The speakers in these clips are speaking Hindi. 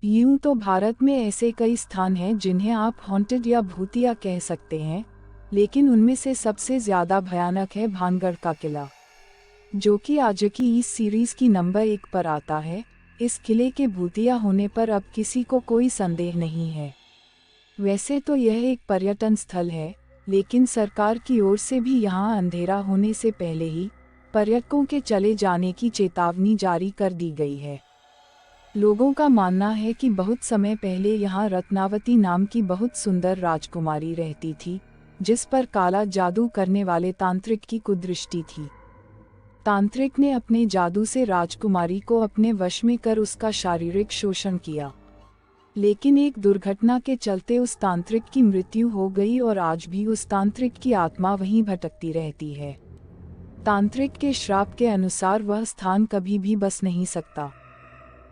यूं तो भारत में ऐसे कई स्थान हैं जिन्हें आप हॉन्टेड या भूतिया कह सकते हैं, लेकिन उनमें से सबसे ज़्यादा भयानक है भानगढ़ का किला, जो कि आज की इस सीरीज़ की नंबर 1 पर आता है। इस किले के भूतिया होने पर अब किसी को कोई संदेह नहीं है। वैसे तो यह एक पर्यटन स्थल है, लेकिन सरकार की ओर से भी यहाँ अंधेरा होने से पहले ही पर्यटकों के चले जाने की चेतावनी जारी कर दी गई है। लोगों का मानना है कि बहुत समय पहले यहाँ रत्नावती नाम की बहुत सुंदर राजकुमारी रहती थी, जिस पर काला जादू करने वाले तांत्रिक की कुदृष्टि थी। तांत्रिक ने अपने जादू से राजकुमारी को अपने वश में कर उसका शारीरिक शोषण किया, लेकिन एक दुर्घटना के चलते उस तांत्रिक की मृत्यु हो गई और आज भी उस तांत्रिक की आत्मा वहीं भटकती रहती है। तांत्रिक के श्राप के अनुसार वह स्थान कभी भी बस नहीं सकता।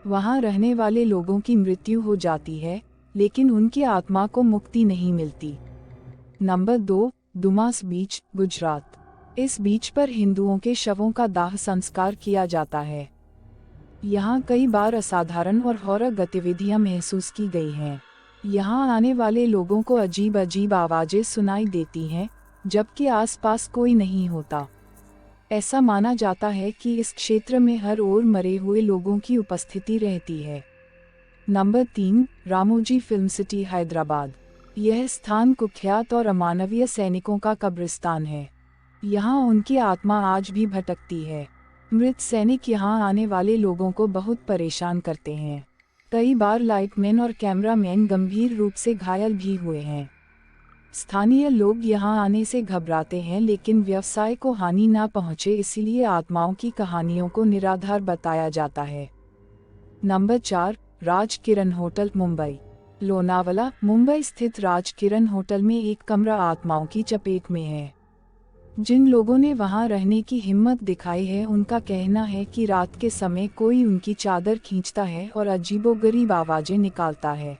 वहां रहने वाले लोगों की मृत्यु हो जाती है, लेकिन उनकी आत्मा को मुक्ति नहीं मिलती। नंबर 2, डुमास बीच, गुजरात। इस बीच पर हिंदुओं के शवों का दाह संस्कार किया जाता है। यहाँ कई बार असाधारण और हॉरर गतिविधियां महसूस की गई हैं। यहाँ आने वाले लोगों को अजीब अजीब आवाजें सुनाई देती हैं, जबकि आसपास कोई नहीं होता। ऐसा माना जाता है कि इस क्षेत्र में हर ओर मरे हुए लोगों की उपस्थिति रहती है। Number 3, Ramoji film city, Hyderabad. यह स्थान कुख्यात और अमानवीय सैनिकों का कब्रिस्तान है। यहाँ उनकी आत्मा आज भी भटकती है। मृत सैनिक यहाँ आने वाले लोगों को बहुत परेशान करते हैं। कई बार लाइटमैन और कैमरामैन गंभीर रूप से घायल भी हुए हैं। स्थानीय लोग यहाँ आने से घबराते हैं, लेकिन व्यवसाय को हानि ना पहुँचे इसलिए आत्माओं की कहानियों को निराधार बताया जाता है। नंबर 4, राज किरण होटल, मुंबई। लोनावला, मुंबई स्थित राज किरण होटल में एक कमरा आत्माओं की चपेट में है। जिन लोगों ने वहां रहने की हिम्मत दिखाई है, उनका कहना है कि रात के समय कोई उनकी चादर खींचता है और अजीबोगरीब आवाजें निकालता है।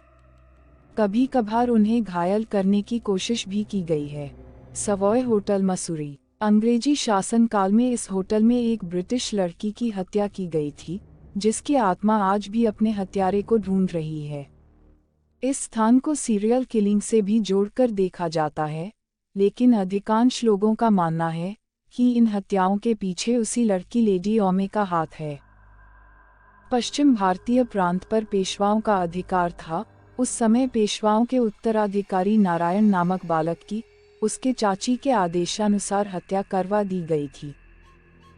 कभी कभार उन्हें घायल करने की कोशिश भी की गई है। Savoy hotel, Mussoorie. अंग्रेजी शासनकाल में इस होटल में एक ब्रिटिश लड़की की हत्या की गई थी, जिसकी आत्मा आज भी अपने हत्यारे को ढूंढ रही है। इस स्थान को सीरियल किलिंग से भी जोड़कर देखा जाता है, लेकिन अधिकांश लोगों का मानना है कि इन हत्याओं के पीछे उसी लड़की लेडी ओमे का हाथ है। पश्चिम भारतीय प्रांत पर पेशवाओं का अधिकार था। उस समय पेशवाओं के उत्तराधिकारी नारायण नामक बालक की उसके चाची के आदेशानुसार हत्या करवा दी गई थी।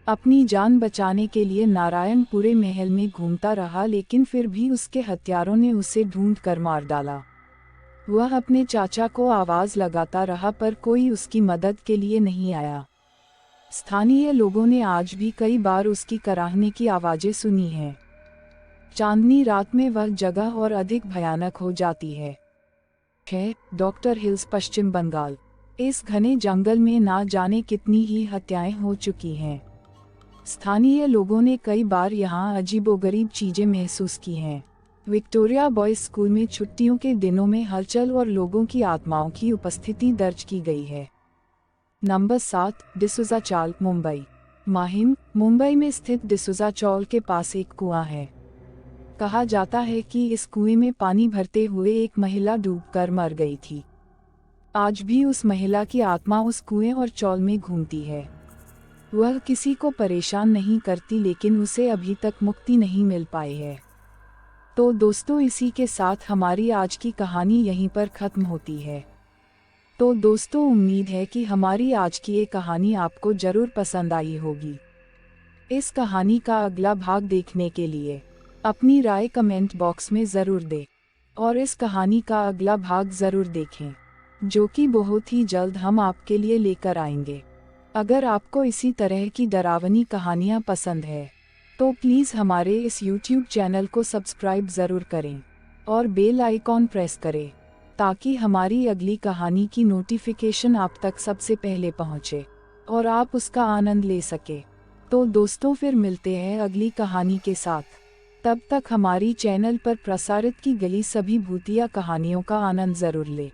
अपनी जान बचाने के लिए नारायण पूरे महल में घूमता रहा, लेकिन फिर भी उसके हत्यारों ने उसे ढूंढ कर मार डाला। वह अपने चाचा को आवाज लगाता रहा, पर कोई उसकी मदद के लिए नहीं आया। स्थानीय लोगों ने आज भी कई बार उसकी कराहने की आवाजें सुनी हैं। चांदनी रात में वह जगह और अधिक भयानक हो जाती है। डॉक्टर हिल्स, पश्चिम बंगाल। इस घने जंगल में ना जाने कितनी ही हत्याएं हो चुकी हैं। स्थानीय लोगों ने कई बार यहाँ अजीबोगरीब चीजें महसूस की हैं। विक्टोरिया बॉयज स्कूल में छुट्टियों के दिनों में हलचल और लोगों की आत्माओं की उपस्थिति दर्ज की गई है। नंबर 7, डिसूजा चाल, मुंबई। माहिम, मुंबई में स्थित डिसूजा चौल के पास एक कुआं है। कहा जाता है कि इस कुएं में पानी भरते हुए एक महिला डूबकर मर गई थी। आज भी उस महिला की आत्मा उस कुएं और चौल में घूमती है। वह किसी को परेशान नहीं करती, लेकिन उसे अभी तक मुक्ति नहीं मिल पाई है। तो दोस्तों, इसी के साथ हमारी आज की कहानी यहीं पर खत्म होती है। तो दोस्तों, उम्मीद है कि हमारी आज की ये कहानी आपको जरूर पसंद आई होगी। इस कहानी का अगला भाग देखने के लिए अपनी राय कमेंट बॉक्स में ज़रूर दें और इस कहानी का अगला भाग ज़रूर देखें, जो कि बहुत ही जल्द हम आपके लिए लेकर आएंगे। अगर आपको इसी तरह की डरावनी कहानियाँ पसंद है, तो प्लीज़ हमारे इस YouTube चैनल को सब्सक्राइब ज़रूर करें और बेल आइकॉन प्रेस करें, ताकि हमारी अगली कहानी की नोटिफिकेशन आप तक सबसे पहले पहुँचे और आप उसका आनंद ले सके। तो दोस्तों, फिर मिलते हैं अगली कहानी के साथ। तब तक हमारी चैनल पर प्रसारित की गई सभी भूतिया कहानियों का आनंद ज़रूर लें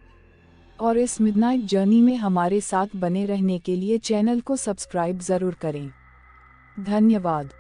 और इस मिडनाइट जर्नी में हमारे साथ बने रहने के लिए चैनल को सब्सक्राइब ज़रूर करें। धन्यवाद।